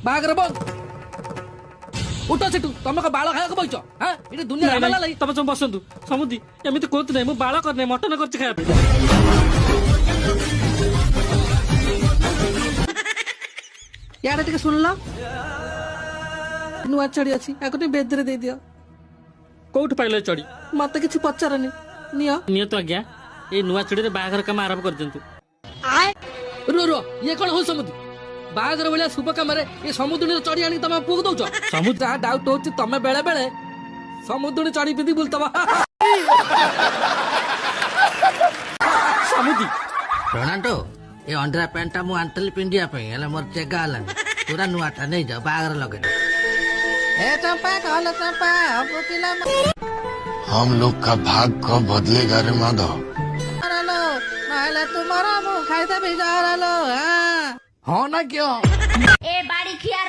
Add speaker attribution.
Speaker 1: ବାହାଘର ବନ୍ଦ। ଉଠ ସେଠୁ, ତମେ କଣ ବାଳ ଖାଇବାକୁ ବଇଛ? ହଁ ଏଠି ଦୁନିଆ ରାମାଲା ଲାଗି।
Speaker 2: ତମେ ସବୁ ବସନ୍ତୁ। ସମୁଦି ଏମିତି କୁହନ୍ତୁ ନାହିଁ, ମୁଁ ବାଳ କରିନାହିଁ, ମଟନ କରିଛି ଖାଇବା ପାଇଁ।
Speaker 1: ଇଆଡେ ଟିକେ ଶୁଣିଲ, ନୂଆ ଚଢି ଅଛି, ଆକୁ ଟିକେ ବେଦରେ ଦେଇଦିଅ।
Speaker 2: କୋଉଠୁ ପାଇଲ ଏ ଚଢି?
Speaker 1: ମତେ କିଛି ପଚାରନି, ନିଅ।
Speaker 2: ନିଅନ୍ତୁ ଆଜ୍ଞା, ଏଇ ନୂଆ ଚଢିରେ ବାହାଘର କାମ ଆରମ୍ଭ କରିଦିଅନ୍ତୁ।
Speaker 1: ରୁହ ଇଏ କଣ ହଉ ସମୁଦି? ବାହାଘର ଭଳିଆ ଶୁଭ କାମରେ ଏ ସମୁଦ୍ରରେ ଚଢି ଆଣି ତମେ ପୁଅକୁ ଦଉଛ? ସମୁଦ୍ର ଯାହା ଡାଉଟ ହଉଛି, ତମେ ବେଳେ ବେଳେ ସମୁଦ୍ରରେ ଚଢି ପିନ୍ଧି ବୁଲୁତବ।
Speaker 2: ସମୁଦି
Speaker 3: ପ୍ରଣାଣ୍ଡ, ଏ ଅଣ୍ଡ୍ରା ପ୍ୟାଣ୍ଟ ଟା ମୁଁ ଆଣିଥିଲି ପିନ୍ଧିବା ପାଇଁ, ହେଲେ ମୋର ଚେଗା ହେଲାନି। ପୁରା ନୂଆଟା ନେଇଯାଅ, ବାହାଘର ଲଗେଇ। ଏ ଚମ୍ପା କଲ ଚମ୍ପା
Speaker 4: हम लोग का भाग कब बदलेगा रे माधव?
Speaker 3: ନହେଲେ ତୁମର ମୁଁ ଖାଇଦେବି।
Speaker 1: ହଁ ନା କିଅ?
Speaker 5: ए बाड़ी खिया